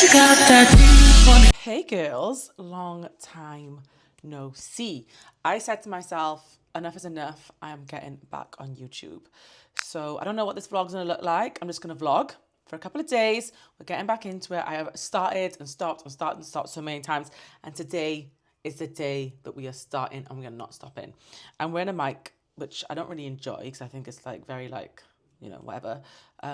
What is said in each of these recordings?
Hey girls, long time no see. I said to myself, enough is enough. I am getting back on YouTube. So I don't know what this vlog's gonna look like. I'm just gonna vlog for a couple of days. We're getting back into it. I have started and stopped and started and stopped so many times. And today is the day that we are starting and we are not stopping. I'm wearing a mic, which I don't really enjoy because I think it's like very like, you know, whatever,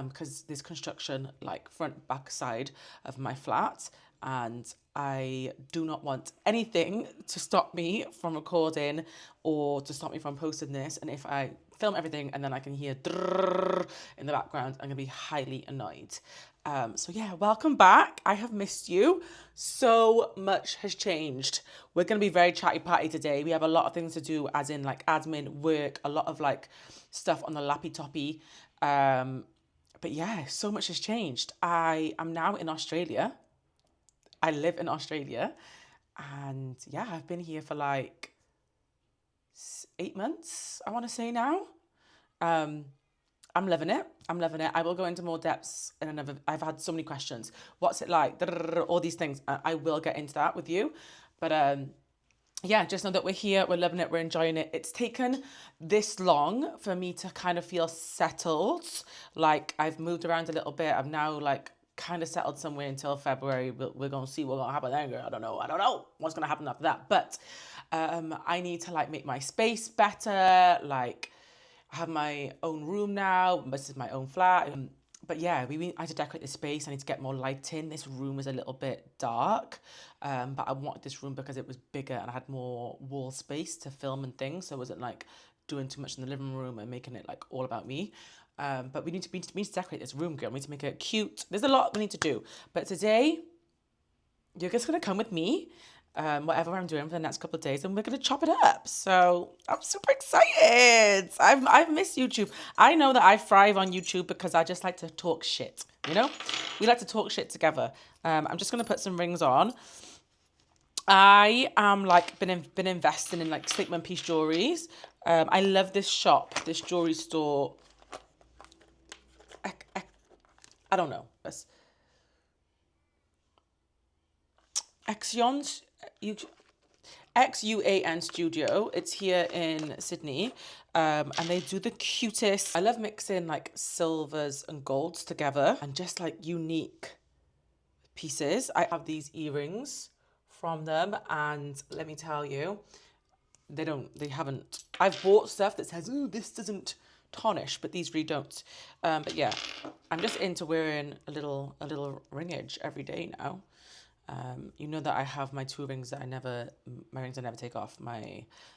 because there's construction like front, back, side of my flat, and I do not want anything to stop me from recording or to stop me from posting this. And if I film everything and then I can hear drrrr in the background, I'm gonna be highly annoyed. So yeah, welcome back. I have missed you. So much has changed. We're gonna be very chatty patty today. We have a lot of things to do, as in like admin, work, a lot of like stuff on the lappy toppy. But yeah, so much has changed. I am now in Australia. I live in Australia, and yeah, I've been here for like 8 months, I want to say now. I'm loving it. I'm loving it. I will go into more depths in another. I've had so many questions. What's it like? All these things. I will get into that with you, but yeah, just know that we're here, we're loving it, we're enjoying it. It's taken this long for me to kind of feel settled. Like I've moved around a little bit. I'm now like kind of settled somewhere until February. We're going to see what's going to happen then, girl. I don't know what's going to happen after that. But I need to like make my space better. Like I have my own room now. This is my own flat. But yeah, I had to decorate the space. I need to get more light in. This room is a little bit dark, but I wanted this room because it was bigger and I had more wall space to film and things. So I wasn't like doing too much in the living room and making it like all about me. But we need to decorate this room, girl. We need to make it cute. There's a lot we need to do. But today, you're just gonna come with me, whatever I'm doing for the next couple of days, and we're gonna chop it up. So I'm super excited. I've missed YouTube. I know that I thrive on YouTube because I just like to talk shit. You know, we like to talk shit together. I'm just gonna put some rings on. I am like been investing in like statement piece jewelries. I love this shop, this jewelry store. I don't know. Xion's XUAN Studio. It's here in Sydney, and they do the cutest. I love mixing like silvers and golds together and just like unique pieces. I have these earrings from them, and let me tell you, they haven't. I've bought stuff that says, "Ooh, this doesn't tarnish," but these really don't. But yeah, I'm just into wearing a little ringage every day now. You know that I have my two rings that my rings I never take off.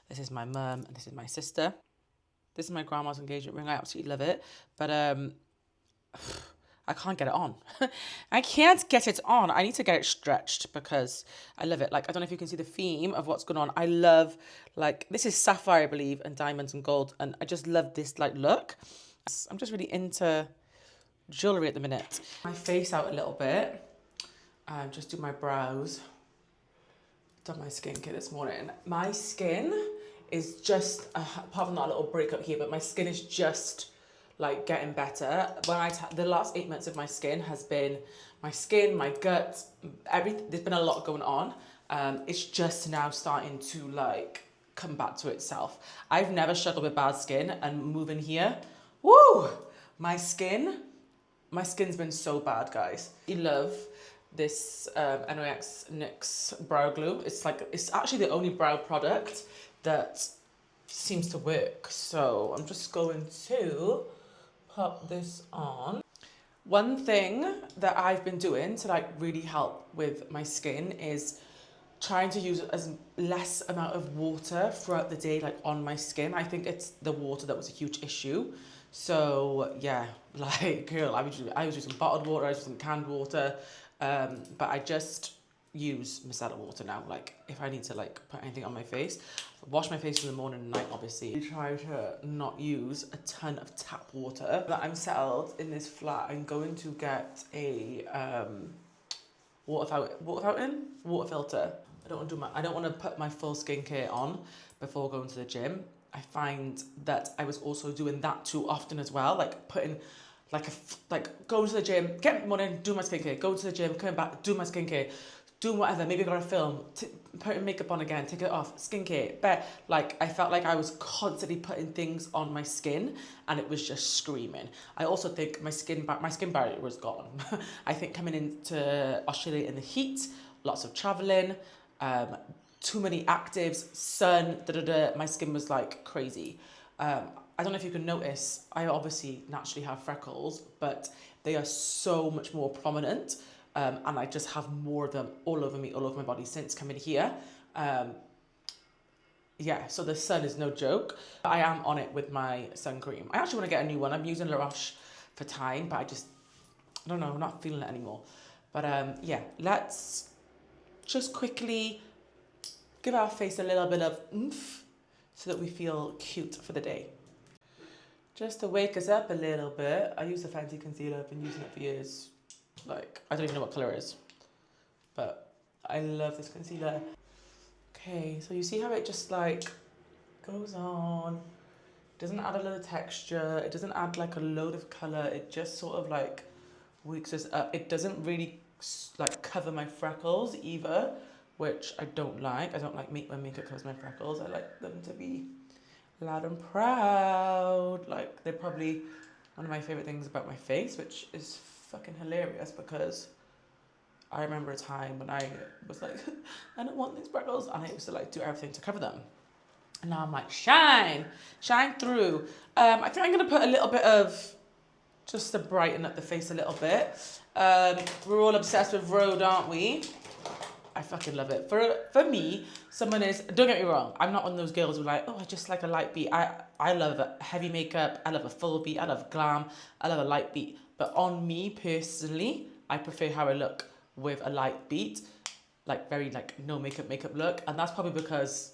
This is my mum and this is my sister. This is my grandma's engagement ring. I absolutely love it, but I can't get it on. I can't get it on. I need to get it stretched because I love it. Like, I don't know if you can see the theme of what's going on. I love, like, this is sapphire, I believe, and diamonds and gold, and I just love this like look. I'm just really into jewelry at the minute. My face out a little bit. Just do my brows. Done my skincare this morning. My skin is just, apart from that little breakup here, but my skin is just like getting better. The last 8 months of my skin has been my skin, my gut, everything. There's been a lot going on. It's just now starting to like come back to itself. I've never struggled with bad skin, and moving here, woo, my skin's been so bad, guys. I love this NYX brow glue. It's actually the only brow product that seems to work. So I'm just going to pop this on. One thing that I've been doing to like really help with my skin is trying to use as less amount of water throughout the day, like on my skin. I think it's the water that was a huge issue. So yeah, like girl, I was using bottled water, I was using canned water, but I just use micellar water now. Like if I need to like put anything on my face, wash my face in the morning and night, obviously. I try to not use a ton of tap water. That I'm settled in this flat, I'm going to get a water filter. I don't want to put my full skincare on before going to the gym. I find that I was also doing that too often as well, like putting like go to the gym, get up in the morning, do my skincare, go to the gym, come back, do my skincare, do whatever, maybe I got a film, put makeup on again, take it off, skincare, but like I felt like I was constantly putting things on my skin and it was just screaming. I also think my skin barrier was gone. I think coming into Australia in the heat, lots of traveling, too many actives, sun, my skin was like crazy. I don't know if you can notice, I obviously naturally have freckles, but they are so much more prominent. And I just have more of them all over me, all over my body since coming here. Yeah, so the sun is no joke. I am on it with my sun cream. I actually want to get a new one. I'm using La Roche for time, but I don't know, I'm not feeling it anymore. But yeah, let's just quickly give our face a little bit of oomph so that we feel cute for the day. Just to wake us up a little bit, I use the fancy concealer. I've been using it for years. Like, I don't even know what colour it is, but I love this concealer. Okay, so you see how it just like goes on, doesn't add a lot of texture, it doesn't add like a load of colour, it just sort of like wakes us up. It doesn't really like cover my freckles either, which I don't like. I don't like when makeup covers my freckles. I like them to be loud and proud. Like, they're probably one of my favourite things about my face, which is fucking hilarious because I remember a time when I was like, I don't want these freckles, and I used to like do everything to cover them. And now I'm like, shine through. I think I'm gonna put a little bit of, just to brighten up the face a little bit. We're all obsessed with Rhode, aren't we? I fucking love it. For me, someone is, don't get me wrong, I'm not one of those girls who are like, oh, I just like a light beat. I love heavy makeup, I love a full beat, I love glam, I love a light beat. But on me personally, I prefer how I look with a light beat, like very like no makeup look. And that's probably because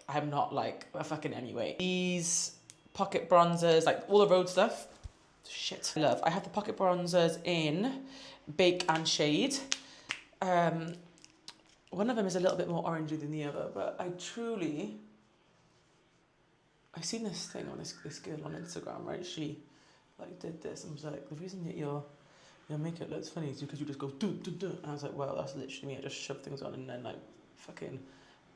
I'm not like a fucking anyway. These pocket bronzers, like all the Rhode stuff, shit, I love. I have the pocket bronzers in Bake and Shade. One of them is a little bit more orangey than the other, but I seen this thing on this girl on Instagram, right? She like did this and was like, the reason that your makeup looks funny is because you just go do. And I was like, well, that's literally me. I just shove things on and then like fucking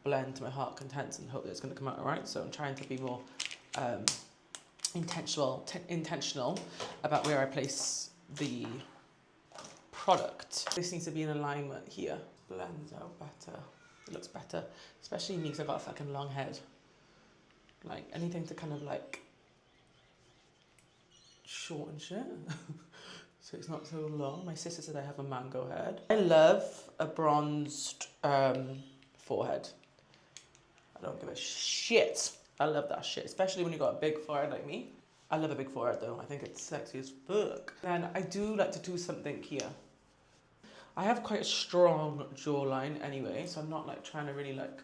blend to my heart contents and hope that it's gonna come out alright. So I'm trying to be more intentional about where I place the product. This needs to be in alignment here. Blends out better. It looks better, especially me because I've got a fucking long head. Like anything to kind of like shorten shit. So it's not so long. My sister said I have a mango head. I love a bronzed forehead. I don't give a shit. I love that shit, especially when you got a big forehead like me. I love a big forehead though. I think it's sexy as fuck. And I do like to do something here. I have quite a strong jawline anyway, so I'm not like trying to really like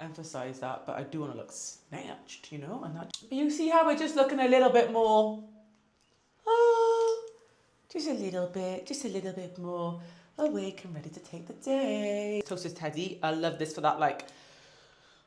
emphasize that, but I do want to look snatched, you know? And that. But you see how we're just looking a little bit more, just a little bit more awake and ready to take the day. Toasted Teddy, I love this for that like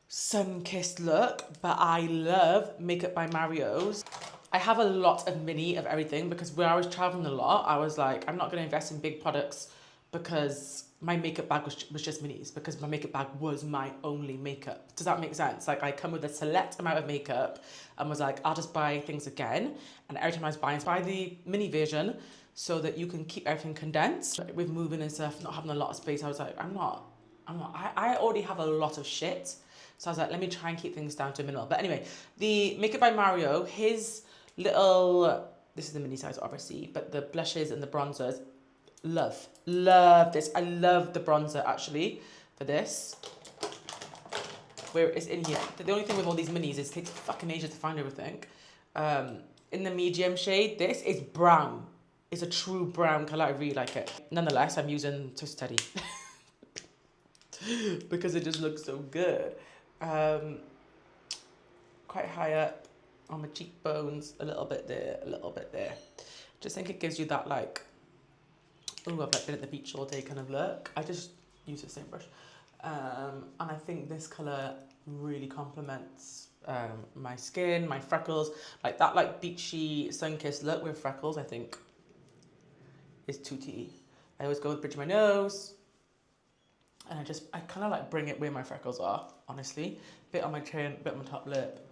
sun-kissed look, but I love Makeup by Mario's. I have a lot of mini of everything because when I was traveling a lot, I was like, I'm not going to invest in big products because my makeup bag was just minis, because my makeup bag was my only makeup. Does that make sense? Like I come with a select amount of makeup and was like, I'll just buy things again. And every time I was buying, buy the mini version so that you can keep everything condensed. With moving and stuff, not having a lot of space, I was like, I already have a lot of shit. So I was like, let me try and keep things down to a minimum. But anyway, the Makeup by Mario, his little, this is the mini size obviously, but the blushes and the bronzers, love this. I love the bronzer actually for this, where it's in here. The only thing with all these minis is it takes fucking ages to find everything. In the medium shade, this is brown. It's a true brown colour. I really like it. Nonetheless, I'm using Toasted Teddy because it just looks so good. Quite high up on my cheekbones, a little bit there, a little bit there. Just think it gives you that like, oh, I've like been at the beach all day kind of look. I just use the same brush. And I think this colour really complements my skin, my freckles, like that like beachy sun-kissed look with freckles. I think is 2T. I always go with bridge of my nose. And I kind of like bring it where my freckles are, honestly. Bit on my chin, bit on my top lip.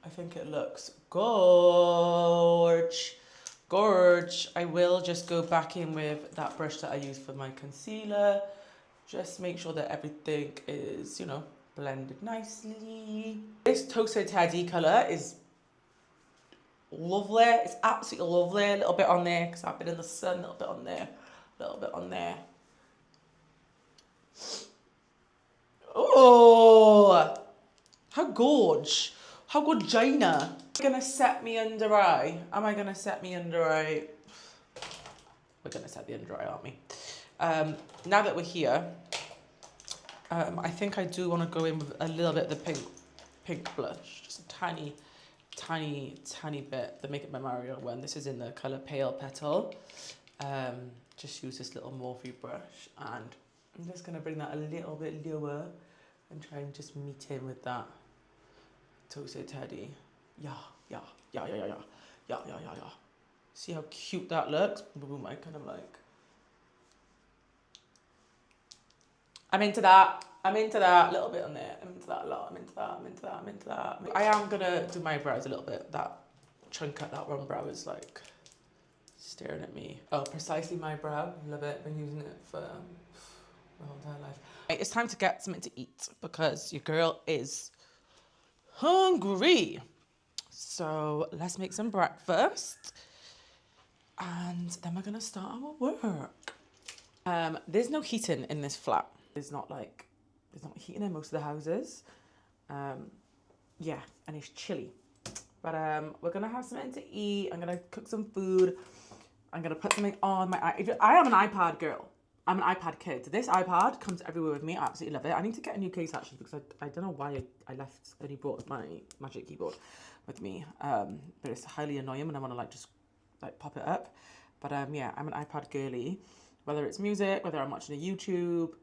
I think it looks gorge. Gorge. I will just go back in with that brush that I used for my concealer. Just make sure that everything is, you know, blended nicely. This Toasted Teddy colour is lovely. It's absolutely lovely. A little bit on there because I've been in the sun. A little bit on there. A little bit on there. Oh, how gorge. How gorgina. Am I gonna set me under eye? Am I gonna set me under eye? We're gonna set the under eye, aren't we? Now that we're here, I think I do want to go in with a little bit of the pink blush. Just a tiny bit. The Makeup by Mario one. This is in the colour Pale Petal. Just use this little Morphe brush, and I'm just gonna bring that a little bit lower and try and just meet in with that Toasted Teddy. Yeah. See how cute that looks? Boom, I kind of like. I'm into that. A little bit on there. I'm into that a lot. I'm into that. I am gonna do my brows a little bit. That chunk at that one brow is like staring at me. Oh, precisely my brow. Love it. Been using it for my whole entire life. It's time to get something to eat because your girl is hungry. So let's make some breakfast and then we're gonna start our work. There's no heating in this flat. There's not heating in most of the houses. Yeah, and it's chilly. But we're gonna have something to eat. I'm gonna cook some food. I'm gonna put something on my I am an iPad girl. I'm an iPad kid. This iPad comes everywhere with me. I absolutely love it. I need to get a new case actually because I don't know why I only brought my Magic Keyboard with me. But it's highly annoying when I want to just pop it up. But yeah, I'm an iPad girly. Whether it's music, whether I'm watching a YouTube,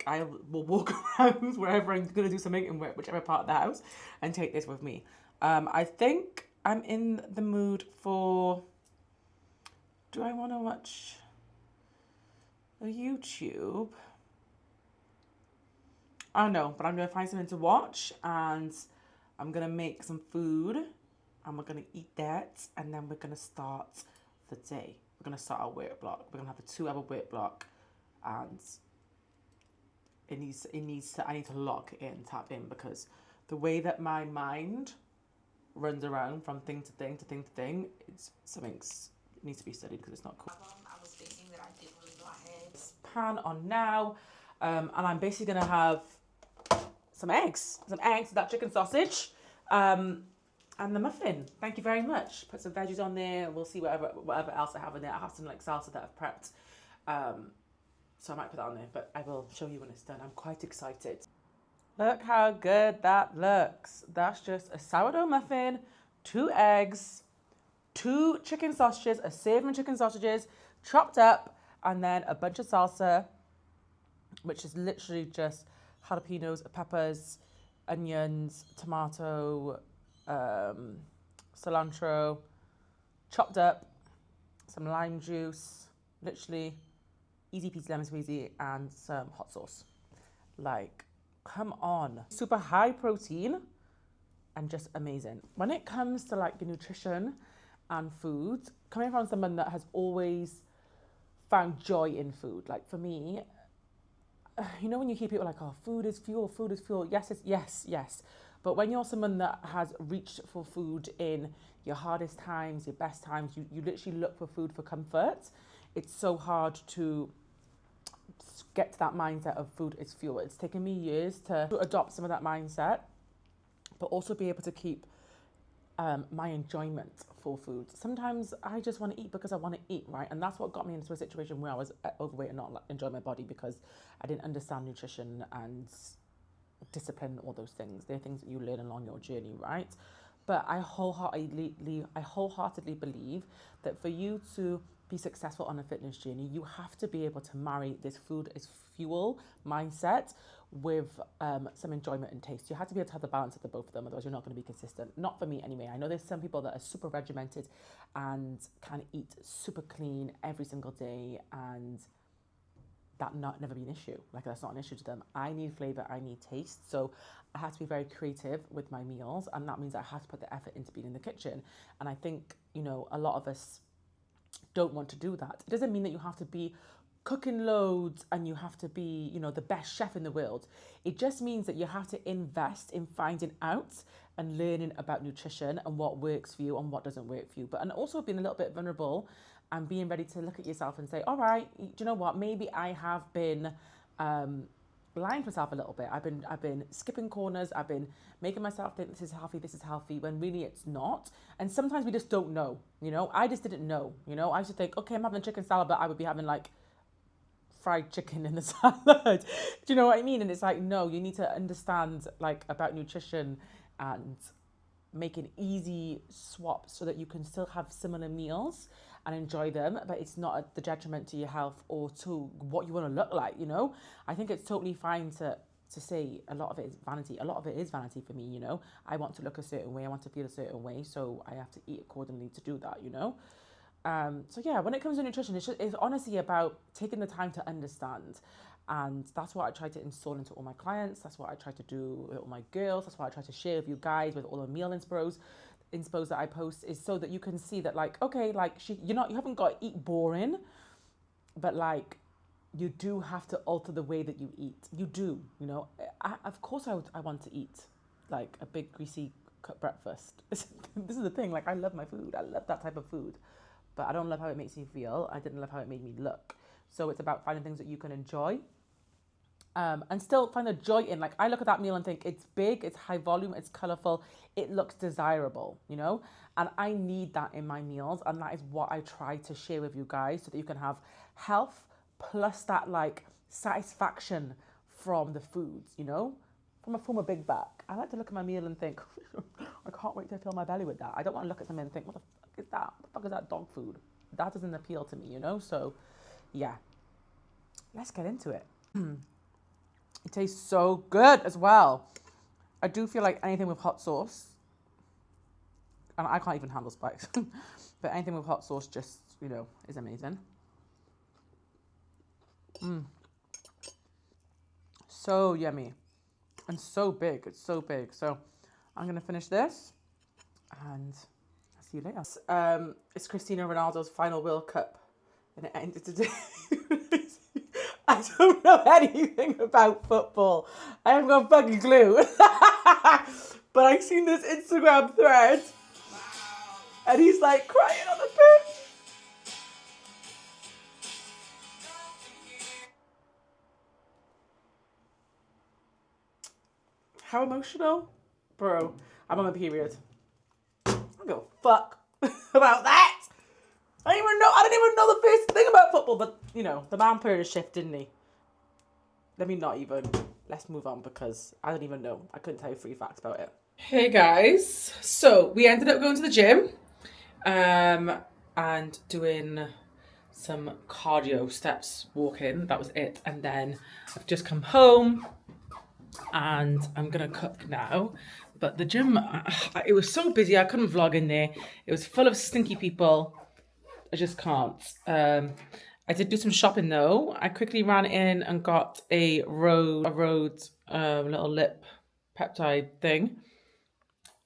I will walk around wherever I'm gonna do something in whichever part of the house and take this with me. I think I'm in the mood for. Do I want to watch a YouTube? I don't know, but I'm gonna find something to watch and I'm gonna make some food and we're gonna eat that and then we're gonna start the day. We're gonna start our work block. We're gonna have a 2-hour work block and I need to lock in, tap in because the way that my mind runs around from thing to thing to thing to thing, it needs to be studied because it's not cool. I was thinking that I did really go ahead. Pan on now, and I'm basically gonna have some eggs, that chicken sausage, and the muffin. Thank you very much. Put some veggies on there. We'll see whatever else I have in there. I have some salsa that I've prepped, so I might put that on there. But I will show you when it's done. I'm quite excited. Look how good that looks. That's just a sourdough muffin, 2 eggs, 2 chicken sausages, a savory chicken sausages, chopped up, and then a bunch of salsa, which is literally just jalapenos, peppers, onions, tomato, cilantro, chopped up, some lime juice, literally easy peasy lemon squeezy, and some hot sauce. Come on. Super high protein and just amazing. When it comes to the nutrition and food, coming from someone that has always found joy in food, for me, you know when you hear people oh, food is fuel, yes. But when you're someone that has reached for food in your hardest times, your best times, you literally look for food for comfort. It's so hard to get to that mindset of food is fuel. It's taken me years to adopt some of that mindset, but also be able to keep my enjoyment for food. Sometimes I just want to eat because I want to eat, right? And that's what got me into a situation where I was overweight and not enjoy my body because I didn't understand nutrition and discipline, all those things. They're things that you learn along your journey, right? But I wholeheartedly believe that for you to be successful on a fitness journey, you have to be able to marry this food as fuel mindset with some enjoyment and taste. You have to be able to have the balance of the both of them, otherwise you're not going to be consistent. Not for me anyway. I know there's some people that are super regimented and can eat super clean every single day, and that never be an issue. Like, that's not an issue to them. I need flavor, I need taste. So I have to be very creative with my meals, and that means I have to put the effort into being in the kitchen. And I think, you know, a lot of us don't want to do that. It doesn't mean that you have to be cooking loads and you have to be, you know, the best chef in the world. It just means that you have to invest in finding out and learning about nutrition and what works for you and what doesn't work for you. But and also being a little bit vulnerable and being ready to look at yourself and say, all right, do you know what? Maybe I have been lying to myself a little bit. I've been skipping corners. I've been making myself think this is healthy, when really it's not. And sometimes we just don't know, you know. I just didn't know, you know. I used to think, okay, I'm having chicken salad, but I would be having like fried chicken in the salad. Do you know what I mean? And it's like, no, you need to understand like about nutrition and making easy swaps so that you can still have similar meals and enjoy them, but it's not at the detriment to your health or to what you want to look like, you know. I think it's totally fine to say a lot of it is vanity. A lot of it is vanity for me, you know. I want to look a certain way, I want to feel a certain way, so I have to eat accordingly to do that, you know. So yeah, when it comes to nutrition, it's honestly about taking the time to understand. And that's what I try to install into all my clients. That's what I try to do with all my girls. That's what I try to share with you guys with all the meal inspos that I post, is so that you can see that, like, okay, like you haven't got to eat boring, but like you do have to alter the way that you eat. You do, you know. Of course I want to eat like a big greasy cut breakfast. This is the thing. Like, I love my food. I love that type of food, but I don't love how it makes me feel. I didn't love how it made me look. So it's about finding things that you can enjoy. And still find the joy in. Like, I look at that meal and think it's big, it's high volume, it's colorful, it looks desirable, you know? And I need that in my meals. And that is what I try to share with you guys, so that you can have health plus that like satisfaction from the foods, you know? From a former big back. I like to look at my meal and think, I can't wait to fill my belly with that. I don't want to look at something and think, what the fuck is that? What the fuck is that dog food? That doesn't appeal to me, you know? So yeah, let's get into it. It tastes so good as well. I do feel like anything with hot sauce, and I can't even handle spice, but anything with hot sauce just, you know, is amazing. So yummy and so big. It's so big. So I'm going to finish this and I'll see you later. It's Cristiano Ronaldo's final World Cup, and it ended today. I don't know anything about football. I haven't got a fucking clue. But I seen this Instagram thread and he's like crying on the pitch. How emotional? Bro, I'm on my period. I don't give a fuck about that. I didn't even know the first thing about football, but you know, the man put a shift, didn't he? Let's move on, because I don't even know. I couldn't tell you 3 facts about it. Hey guys, so we ended up going to the gym and doing some cardio steps, walking, that was it. And then I've just come home and I'm gonna cook now. But the gym, it was so busy, I couldn't vlog in there. It was full of stinky people. I just can't. I did do some shopping though. I quickly ran in and got a Rhodes little lip peptide thing.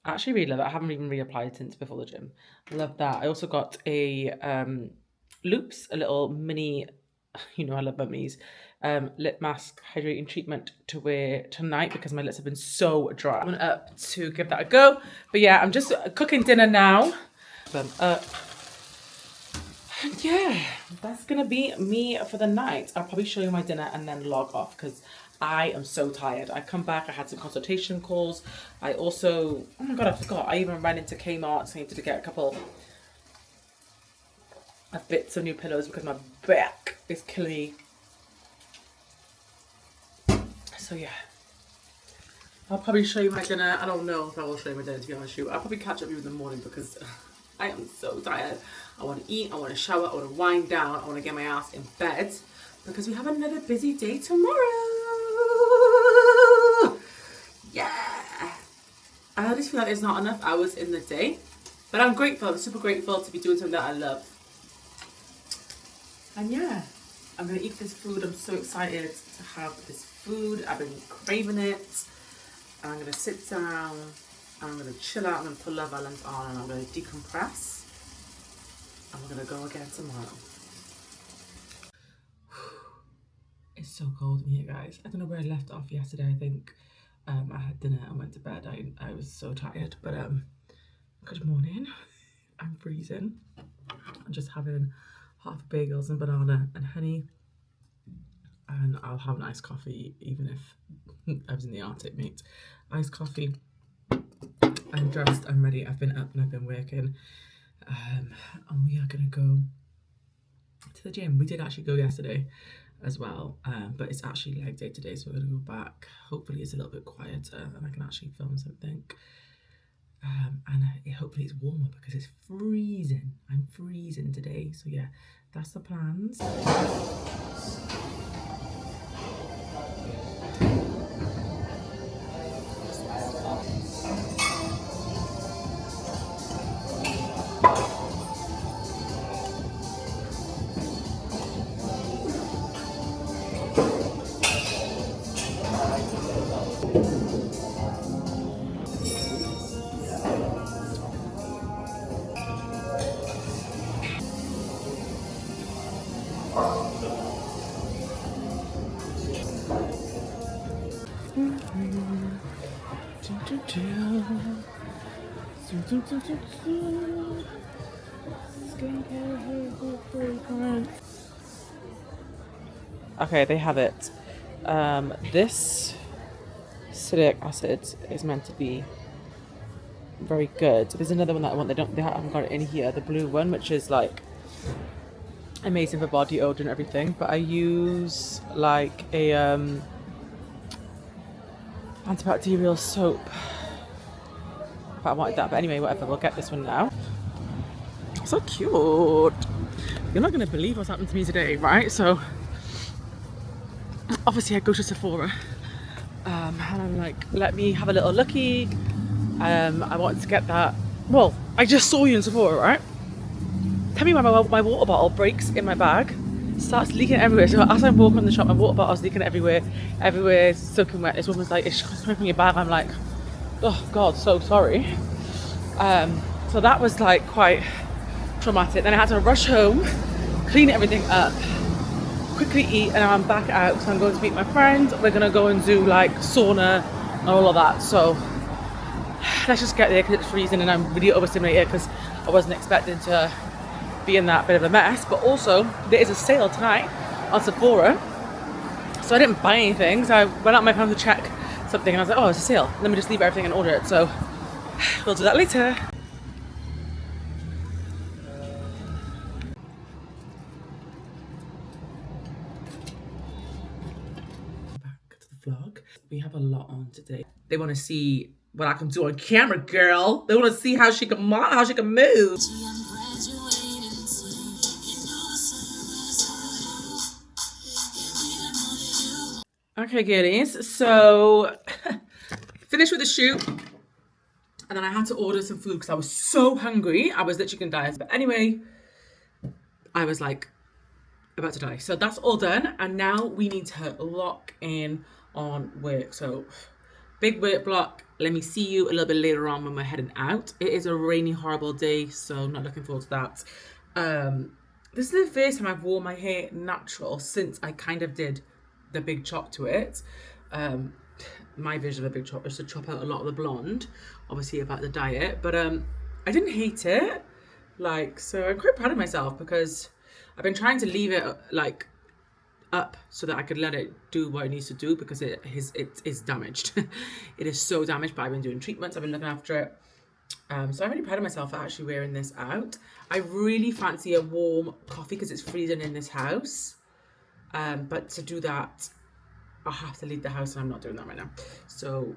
I actually really love it. I haven't even reapplied it since before the gym. Love that. I also got a Loops, a little mini, you know I love my minis, lip mask hydrating treatment to wear tonight because my lips have been so dry. I went up to give that a go. But yeah, I'm just cooking dinner now. Yeah, that's gonna be me for the night. I'll probably show you my dinner and then log off because I am so tired. I come back, I had some consultation calls. I also, oh my god, I forgot. I even ran into Kmart, so I needed to get a couple of bits of new pillows because my back is killing me. So yeah, I'll probably show you my dinner. I don't know if I will show you my dinner, to be honest with you. I'll probably catch up with you in the morning because I am so tired. I want to eat, I want to shower, I want to wind down, I want to get my ass in bed because we have another busy day tomorrow. Yeah. I just feel like there's not enough hours in the day, but I'm grateful, I'm super grateful to be doing something that I love. And yeah, I'm going to eat this food. I'm so excited to have this food. I've been craving it. And I'm going to sit down and I'm going to chill out. I'm going to put Love Island on and I'm going to decompress. And we're going to go again tomorrow. It's so cold in here, guys. I don't know where I left off yesterday. I think I had dinner and went to bed. I was so tired. But good morning. I'm freezing. I'm just having half a bagels and banana and honey. And I'll have an iced coffee, even if I was in the Arctic, mate. Iced coffee. I'm dressed, I'm ready. I've been up and I've been working. And we are going to go to the gym. We did actually go yesterday as well. But it's actually leg day today, so we're going to go back. Hopefully it's a little bit quieter and I can actually film something. And hopefully it's warmer because it's freezing. I'm freezing today. So yeah, that's the plans. Okay, they have it. This citric acid is meant to be very good. There's another one that I want. They haven't got it in here. The blue one, which is like amazing for body odor and everything. But I use like a antibacterial soap. But I wanted that. But anyway, whatever. We'll get this one now. So cute. You're not gonna believe what's happened to me today, right? So obviously I go to Sephora and I'm like, let me have a little looky. I wanted to get that. Well, I just saw you in Sephora, right? Tell me why my water bottle breaks in my bag, starts leaking everywhere. So as I'm walking in the shop, my water bottle's leaking everywhere, soaking wet. This woman's like, it's coming from your bag. I'm like, oh God, so sorry. So that was like quite traumatic. Then I had to rush home, clean everything up, quickly eat, and I'm back out. So I'm going to meet my friends. We're gonna go and do like sauna and all of that. So let's just get there because it's freezing and I'm really overstimulated because I wasn't expecting to be in that bit of a mess. But also there is a sale tonight on Sephora, so I didn't buy anything. So I went out my phone to check something and I was like, oh, it's a sale. Let me just leave everything and order it. So we'll do that later. Vlog. We have a lot on today. They want to see what I can do on camera, girl. They want to see how she can model, how she can move. Okay, girlies. So finished with the shoot, and then I had to order some food because I was so hungry. I was literally gonna die. But anyway, I was like about to die. So that's all done, and now we need to lock in on work. So big work block. Let me see you a little bit later on when we're heading out. It is a rainy, horrible day, so not looking forward to that. This is the first time I've worn my hair natural since I kind of did the big chop to it. My version of a big chop is to chop out a lot of the blonde, obviously about the diet, but I didn't hate it. Like, so I'm quite proud of myself because I've been trying to leave it like up so that I could let it do what it needs to do because it is damaged. It is so damaged, but I've been doing treatments, I've been looking after it. So I'm really proud of myself for actually wearing this out. I really fancy a warm coffee because it's freezing in this house. But to do that, I'll have to leave the house and I'm not doing that right now. So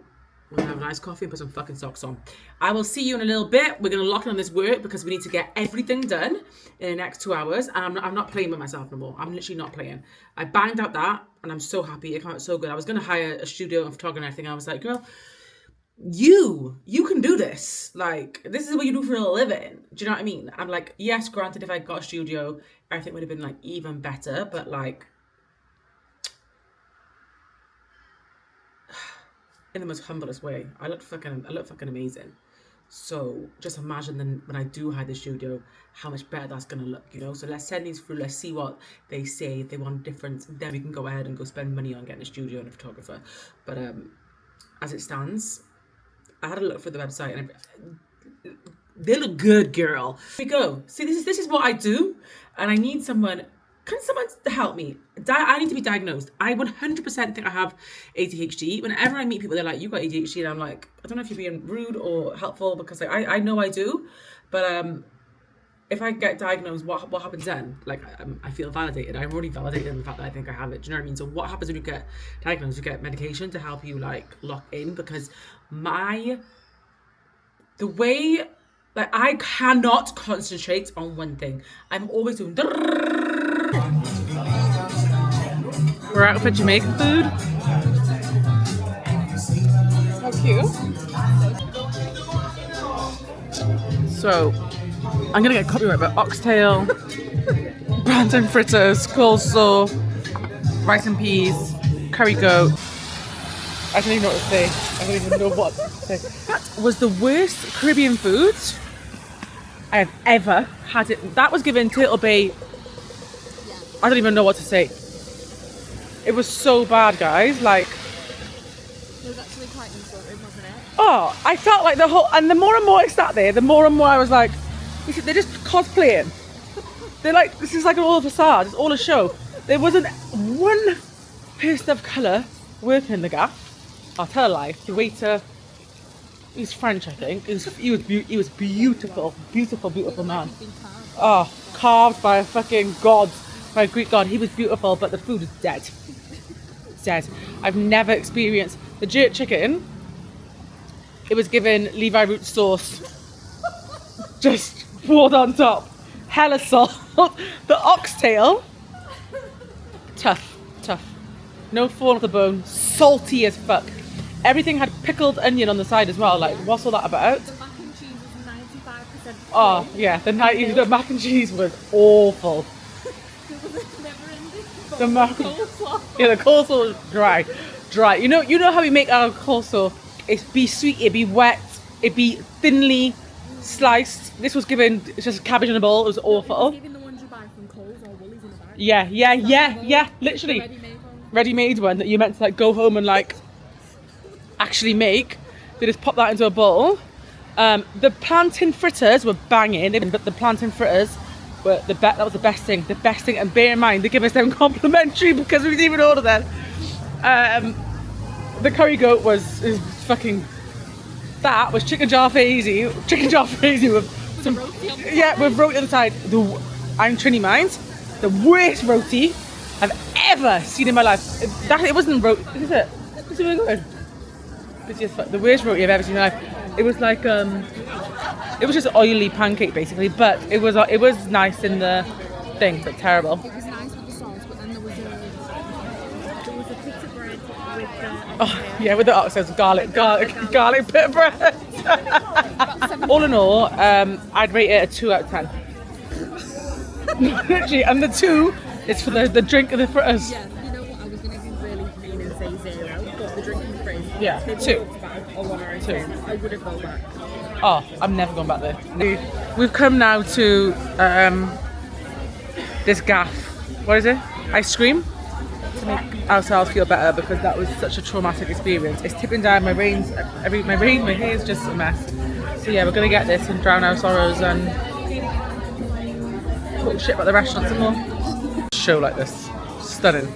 We're gonna have a nice coffee and put some fucking socks on. I will see you in a little bit. We're gonna lock in on this work because we need to get everything done in the next 2 hours. And I'm not playing with myself no more. I'm literally not playing. I banged out that and I'm so happy. It came out so good. I was gonna hire a studio and photographer and everything. I was like, girl, you can do this. Like, this is what you do for a living. Do you know what I mean? I'm like, yes, granted, if I got a studio, everything would have been like even better. But like, in the most humblest way, I look fucking amazing. So just imagine then when I do hire the studio, how much better that's gonna look, you know. So let's send these through. Let's see what they say. If they want difference, then we can go ahead and go spend money on getting a studio and a photographer. But as it stands, I had a look for the website and they look good, girl. Here we go. See, this is what I do, and I need someone. Can someone help me? I need to be diagnosed. I 100% think I have ADHD. Whenever I meet people, they're like, "You got ADHD," and I'm like, I don't know if you're being rude or helpful because like, I know I do, but if I get diagnosed, what happens then? Like, I feel validated. I'm already validated in the fact that I think I have it. Do you know what I mean? So what happens when you get diagnosed? You get medication to help you like lock in because the way, like, I cannot concentrate on one thing. I'm always doing. We're out for Jamaican food. How cute. So, I'm gonna get copyright, but oxtail, plantain fritters, coleslaw, rice and peas, curry goat. I don't even know what to say. I don't even know what to say. That was the worst Caribbean food I have ever had. It. That was given Turtle Bay. I don't even know what to say. It was so bad, guys. Like, it was actually quite insulting, wasn't it? Oh, I felt like the whole, and the more and more I sat there, the more and more I was like, they're just cosplaying. They're like, this is like all a facade. It's all a show. There wasn't one person of colour working in the gaff. I'll tell a lie. The waiter, he's French, I think. He was beautiful, beautiful man. Oh, carved by a fucking god. By a Greek god. He was beautiful, but the food was dead. Dead. I've never experienced the jerk chicken. It was given Levi root sauce, just poured on top. Hella salt. The oxtail, tough. No fall off the bone. Salty as fuck. Everything had pickled onion on the side as well. Like, what's all that about? The mac and cheese was 95%. Oh yeah, the mac and cheese was awful. The coleslaw. Yeah, the coleslaw was dry. You know how we make our coleslaw? It's be sweet, it'd be wet, it'd be thinly sliced. This was given, it's just cabbage in a bowl. It was awful. Even the ones you buy from Coles or Woolies in a bag. Yeah, literally. Ready-made one that you meant to like go home and like actually make. They just pop that into a bowl. The plantain fritters were banging, but the plantain fritters were that was the best thing. And bear in mind, they give us them complimentary because we didn't even order them. The curry goat was fucking. That was chicken jar frazee with some with roti on the side. I'm Trini Minds, the worst roti I've ever seen in my life. It wasn't roti. Is it? What's it going? It's just the worst roti I've ever seen in my life. It was like it was just oily pancake basically, but it was nice in the thing, but terrible. It was nice with the sauce, but then there was a bit of bread with the with the oxtails, garlic bit of bread. All in all, I'd rate it a 2 out of 10. Literally, and the 2 is for the drink and the fritters. Yeah, you know what? I was going to be really mean and say 0, but the drink and the fritters. Yeah, 2. I would have gone back. Oh, I'm never going back there. We've come now to this gaff. What is it? Ice cream? To make ourselves feel better because that was such a traumatic experience. It's tipping down my veins. My hair is just a mess. So yeah, we're gonna get this and drown our sorrows and talk shit about the restaurant some more. Show like this, stunning.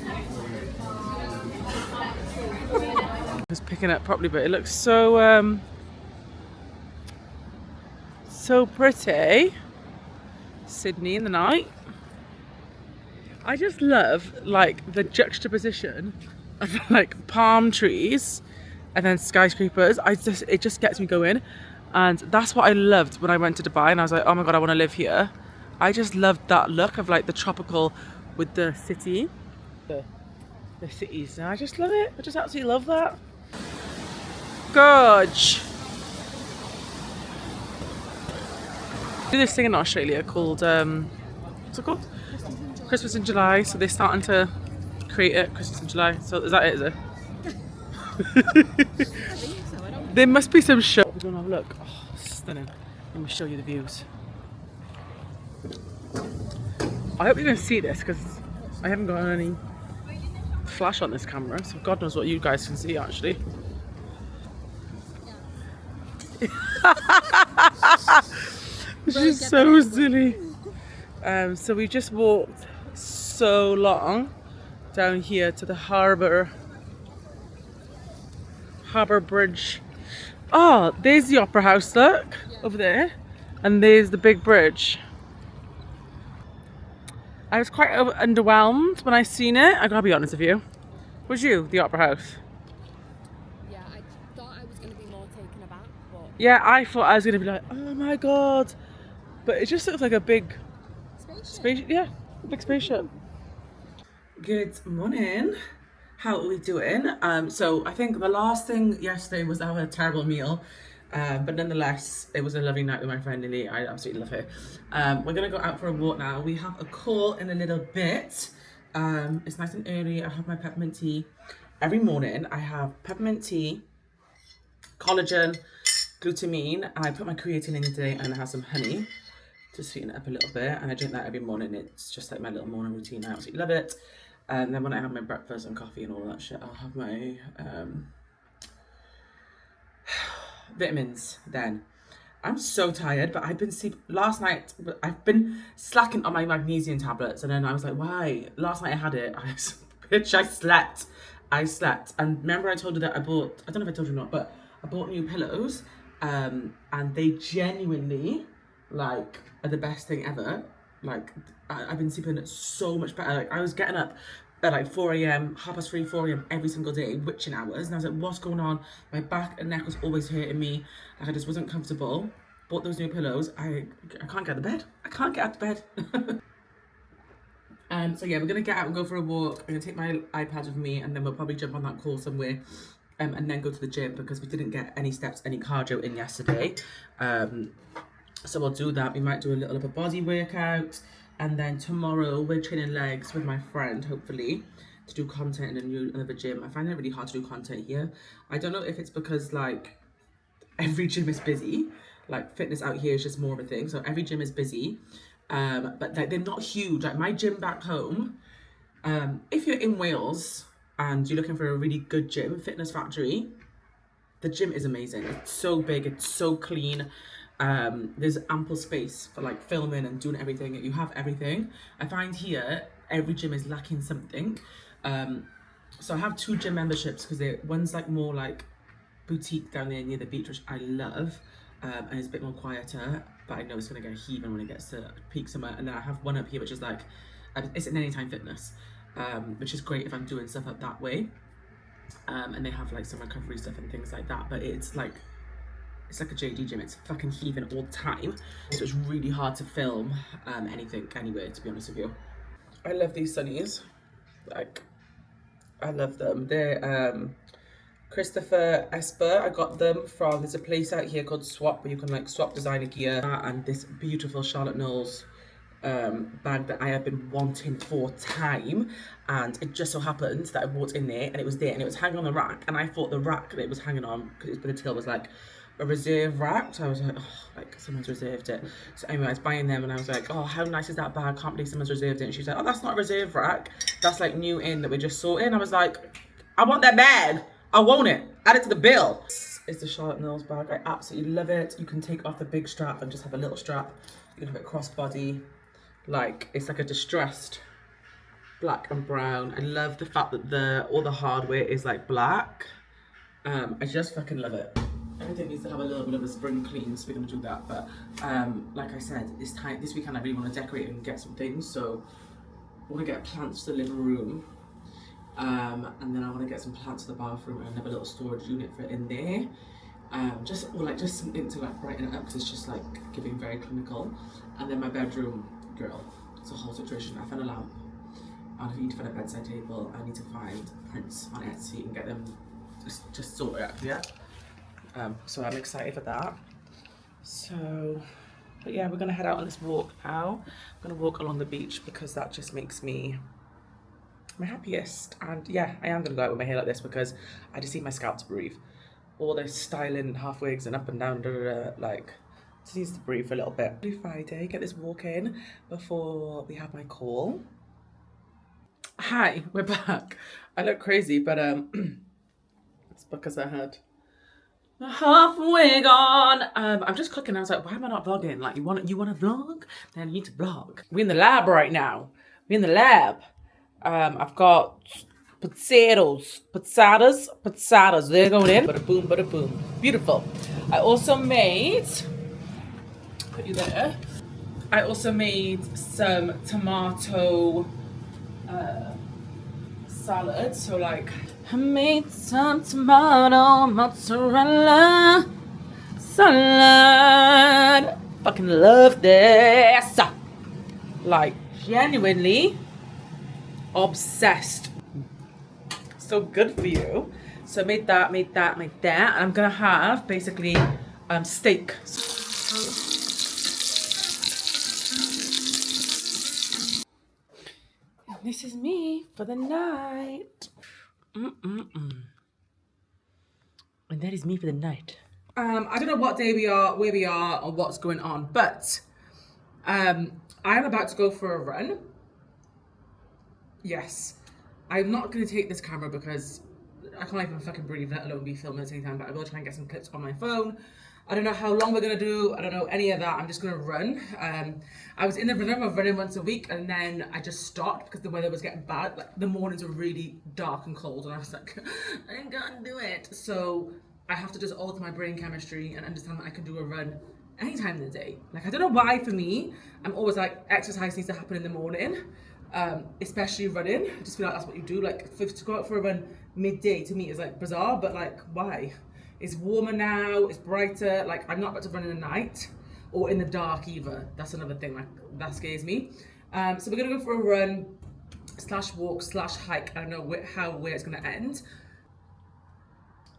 It's picking up properly, but it looks so so pretty. Sydney in the night. I just love like the juxtaposition of like palm trees and then skyscrapers. It just gets me going, and that's what I loved when I went to Dubai. And I was like, oh my god, I want to live here. I just loved that look of like the tropical with the city, the cities. And I just love it. I just absolutely love that. Gorge. Do this thing in Australia called what's it called? Christmas in July. So they're starting to create it Christmas in July. So is that it? Is it? There must be some show. We're gonna have a look. Oh, stunning. Let me show you the views. I hope you can see this because I haven't got any flash on this camera, so God knows what you guys can see actually. She's so silly. So we just walked so long down here to the harbour bridge. Oh, there's the opera house, look, over there, and there's the big bridge. I was quite underwhelmed when I seen it, I gotta be honest with you. Was you, the opera house? Yeah, I thought I was going to be more taken aback, but... Yeah, I thought I was gonna be like, oh my god, but it just looks like a big spaceship. Yeah, a big spaceship. Good morning. How are we doing? So I think the last thing yesterday was our terrible meal, but nonetheless, it was a lovely night with my friend Lily. I absolutely love her. We're gonna go out for a walk now. We have a call in a little bit. It's nice and early. I have my peppermint tea. Every morning I have peppermint tea, collagen, glutamine, and I put my creatine in today and I have some honey to sweeten it up a little bit. And I drink that every morning. It's just like my little morning routine. I absolutely love it. And then when I have my breakfast and coffee and all that shit, I'll have my vitamins then. I'm so tired, but I've been last night. I've been slacking on my magnesium tablets, and then I was like, why? Last night I had it. I slept. And remember I told you that I bought, I don't know if I told you or not, but I bought new pillows, and they genuinely, like, are the best thing ever. Like, I've been sleeping so much better. Like, I was getting up at like 4 a.m, 3:30, 4 a.m. every single day, witching hours. And I was like, what's going on? My back and neck was always hurting me. Like, I just wasn't comfortable. Bought those new pillows. I can't get out of bed. I can't get out of bed. So yeah, we're going to get out and go for a walk. I'm going to take my iPad with me, and then we'll probably jump on that call somewhere. And then go to the gym because we didn't get any steps, any cardio in yesterday. So we'll do that. We might do a little upper body workout. And then tomorrow we're training legs with my friend, hopefully, to do content in another gym. I find it really hard to do content here. I don't know if it's because, like, every gym is busy. Like, fitness out here is just more of a thing. So every gym is busy. But like, they're not huge. Like, my gym back home, if you're in Wales and you're looking for a really good gym, Fitness Factory, the gym is amazing. It's so big. It's so clean. There's ample space for like filming and doing everything. You have everything. I find here every gym is lacking something. So I have 2 gym memberships because one's like more like boutique down there near the beach, which I love, and it's a bit more quieter, but I know it's gonna get heaving when it gets to peak summer. And then I have one up here which is like it's an Anytime Fitness, which is great if I'm doing stuff up that way, and they have like some recovery stuff and things like that. But it's like a JD gym. It's fucking heaving all the time, so it's really hard to film anything anywhere, to be honest with you. I love these sunnies. Like, I love them. They're Christopher Esper. I got them from, there's a place out here called Swap where you can like swap designer gear, and this beautiful Charlotte Knowles bag that I have been wanting for time. And it just so happened that I walked in there and it was there and it was hanging on the rack, and I thought the rack that it was hanging on, because the till was like a reserve rack, so I was like, oh, like someone's reserved it. So anyway, I was buying them and I was like, oh, how nice is that bag? Can't believe someone's reserved it. And she's like, oh, that's not a reserve rack, that's like new in that we just sorted. And I was like, I want that bag, I want it, add it to the bill. It's the Charlotte Knowles bag. I absolutely love it. You can take off the big strap and just have a little strap. You can have it crossbody, like it's like a distressed black and brown. I love the fact that all the hardware is like black. I just fucking love it. Everything needs to have a little bit of a spring clean, so we're gonna do that. But like I said, this weekend I really want to decorate and get some things. So I want to get plants for the living room. And then I want to get some plants for the bathroom and another little storage unit for in there. Just something to like brighten it up because it's just like giving very clinical. And then my bedroom, girl, it's a whole situation. I found a lamp. I need to find a bedside table. I need to find prints on Etsy and get them just sorted out. Yeah. So I'm excited for that. So, but yeah, we're gonna head out on this walk now. I'm gonna walk along the beach because that just makes me my happiest. And yeah, I am gonna go out with my hair like this because I just need my scalp to breathe. All this styling, half wigs and up and down, like, just needs to breathe for a little bit. Friday, get this walk in before we have my call. Hi, we're back. I look crazy, but it's because I had a half wig on. I'm just cooking. I was like, why am I not vlogging? Like, you want to vlog? Then you need to vlog. We're in the lab right now. We're in the lab. I've got potatoes. They're going in. Bada boom, bada boom. Beautiful. I also made, put you there. I also made some tomato salad. So like, I made some tomato mozzarella salad. Fucking love this. Like, genuinely obsessed. So good for you. So made that. And I'm gonna have basically steak. This is me for the night. And that is me for the night. I don't know what day we are, where we are, or what's going on, but I'm about to go for a run. Yes. I'm not going to take this camera because I can't even fucking breathe, let alone be filming at the same time, but I will try and get some clips on my phone. I don't know how long we're going to do. I don't know any of that. I'm just going to run. I was in the rhythm of running once a week and then I just stopped because the weather was getting bad. Like, the mornings were really dark and cold and I was like, I can't do it. So I have to just alter my brain chemistry and understand that I can do a run anytime in the day. Like, I don't know why for me, I'm always like, exercise needs to happen in the morning. Especially running. I just feel like that's what you do. Like, to go out for a run midday to me is like bizarre, but like, why? It's warmer now, it's brighter. Like, I'm not about to run in the night or in the dark either. That's another thing, like, that scares me. So we're gonna go for a run slash walk slash hike. I don't know where it's gonna end.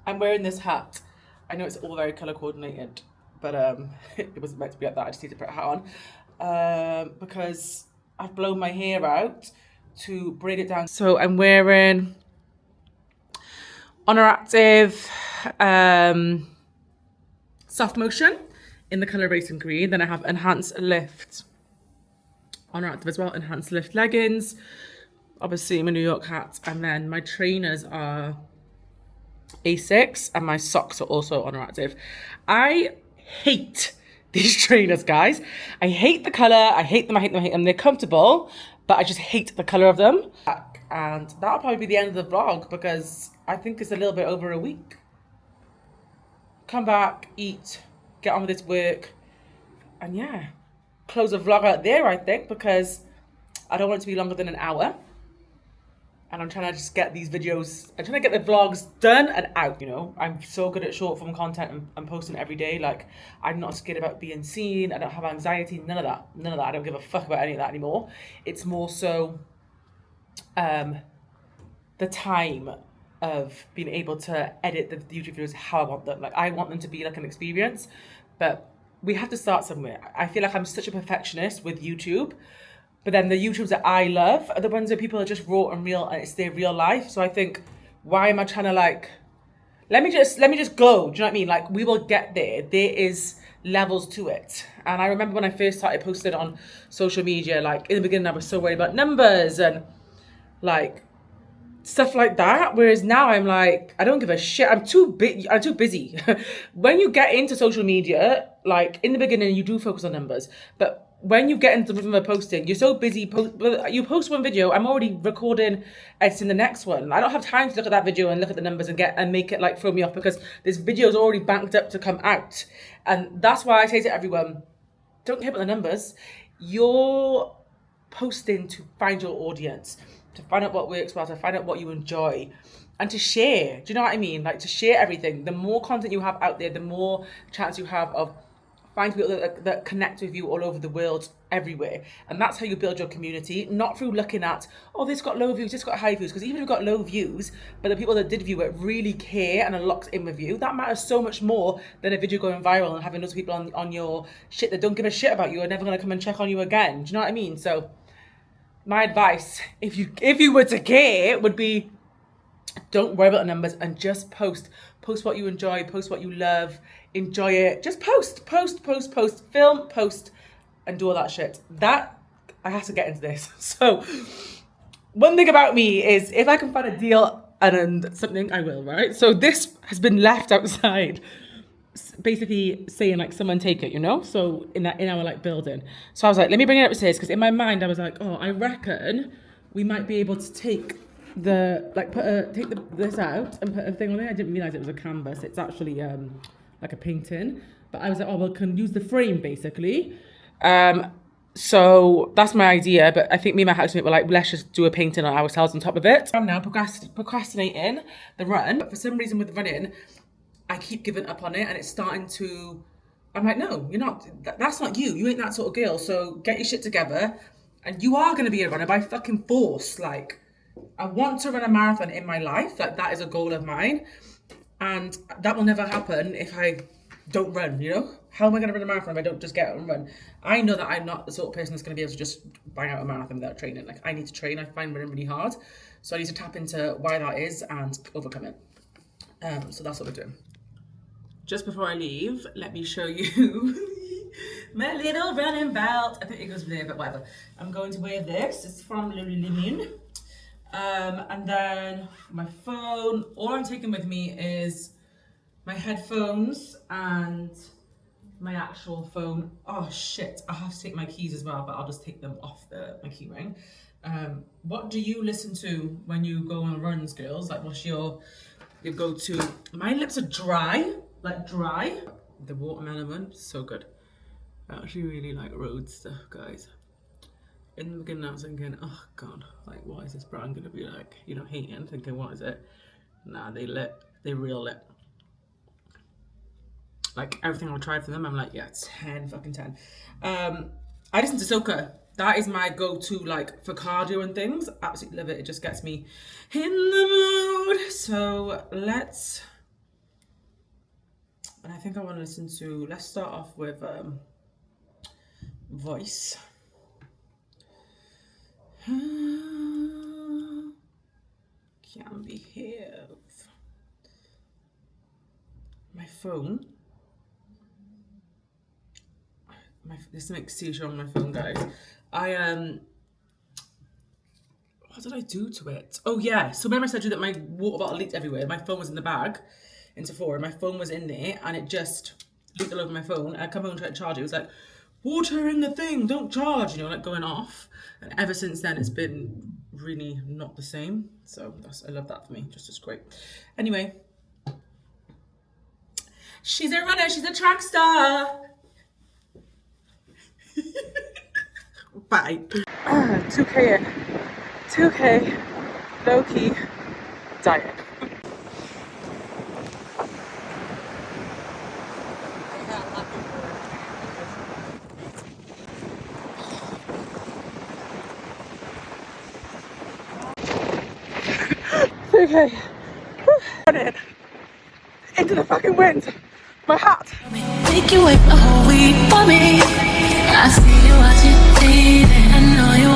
I'm wearing this hat. I know it's all very color coordinated, but it wasn't meant to be like that. I just need to put a hat on because I've blown my hair out to braid it down. So I'm wearing ONER Active Soft Motion in the color Racing Green. Then I have Enhanced Lift ONER Active as well, Enhanced Lift leggings. Obviously my New York hat. And then my trainers are A6 and my socks are also ONER Active. I hate these trainers, guys. I hate the color. I hate them. They're comfortable, but I just hate the color of them. And that'll probably be the end of the vlog because I think it's a little bit over a week. Come back, eat, get on with this work, and yeah, close the vlog out there, I think, because I don't want it to be longer than an hour. And I'm trying to just get these videos, I'm trying to get the vlogs done and out, you know. I'm so good at short form content and posting every day. Like, I'm not scared about being seen. I don't have anxiety, none of that. I don't give a fuck about any of that anymore. It's more so the time of being able to edit the YouTube videos how I want them. Like, I want them to be like an experience, but we have to start somewhere. I feel like I'm such a perfectionist with YouTube. But then the YouTubes that I love are the ones that people are just raw and real and it's their real life. So I think, why am I trying to like, let me just go. Do you know what I mean? Like, we will get there. There is levels to it. And I remember when I first started posting on social media, like in the beginning, I was so worried about numbers and like stuff like that. Whereas now I'm like, I don't give a shit. I'm too busy. When you get into social media, like in the beginning, you do focus on numbers, but when you get into the rhythm of posting, you're so busy. You post one video, I'm already recording, editing the next one. I don't have time to look at that video and look at the numbers and make it like throw me off because this video is already banked up to come out. And that's why I say to everyone, don't care about the numbers. Your posting to find your audience, to find out what works well, to find out what you enjoy, and to share. Do you know what I mean? Like, to share everything. The more content you have out there, the more chance you have of finding people that connect with you all over the world, everywhere. And that's how you build your community, not through looking at, oh, this got low views, this got high views. Because even if you've got low views, but the people that did view it really care and are locked in with you, that matters so much more than a video going viral and having those people on your shit that don't give a shit about you are never going to come and check on you again. Do you know what I mean? So my advice, if you were to care, would be, don't worry about the numbers and just post. Post what you enjoy, post what you love, enjoy it. Just post, film, post, and do all that shit. That, I have to get into this. So, one thing about me is if I can find a deal and something, I will, right? So this has been left outside, basically saying like, someone take it, you know? So in our like building. So I was like, let me bring it upstairs, because in my mind I was like, oh, I reckon we might be able to take this out and put a thing on it. I didn't realize it was a canvas. It's actually like a painting. But I was like, oh, well, can use the frame basically. So that's my idea. But I think me and my housemate were like, let's just do a painting on ourselves on top of it. I'm now procrastinating the run. But for some reason with the running, I keep giving up on it, and it's starting to. I'm like, no, you're not. That's not you. You ain't that sort of girl. So get your shit together, and you are gonna be a runner by fucking force. Like, I want to run a marathon in my life. Like, that is a goal of mine. And that will never happen if I don't run, you know? How am I going to run a marathon if I don't just get out and run? I know that I'm not the sort of person that's going to be able to just bang out a marathon without training. Like, I need to train. I find running really hard. So I need to tap into why that is and overcome it. So that's what we're doing. Just before I leave, let me show you my little running belt. I think it goes there, but whatever. I'm going to wear this. It's from Lululemon. And then my phone. All I'm taking with me is my headphones and my actual phone. Oh shit, I have to take my keys as well, but I'll just take them off my key ring. What do you listen to when you go on runs, girls? Like, what's your go-to? My lips are dry, like dry. The watermelon one, so good. I actually really like road stuff, guys. In the beginning I was thinking, oh god, like what is this brand gonna be like? You know, hating, thinking what is it? Nah, they real lit. Like everything I've tried for them, I'm like, yeah, 10 fucking 10. I listen to soca. That is my go-to, like, for cardio and things. Absolutely love it. It just gets me in the mood. So let's, and I think I want to listen to, let's start off with Voice. Can behave. My phone. This makes seizure on my phone, guys. What did I do to it? Oh yeah, so remember I said to you that my water bottle leaked everywhere. My phone was in the bag in Sephora. My phone was in there and it just leaked all over my phone. I come home and tried to charge it. It was like, water in the thing, don't charge, you know, like going off. And ever since then, it's been really not the same. So I love that for me, just as great. Anyway, she's a runner, she's a track star. Bye. 2K in. 2K, low-key, diet. Okay, running into the fucking wind. My hat. Make you wait a whole week for me. I see you watching TV. I know you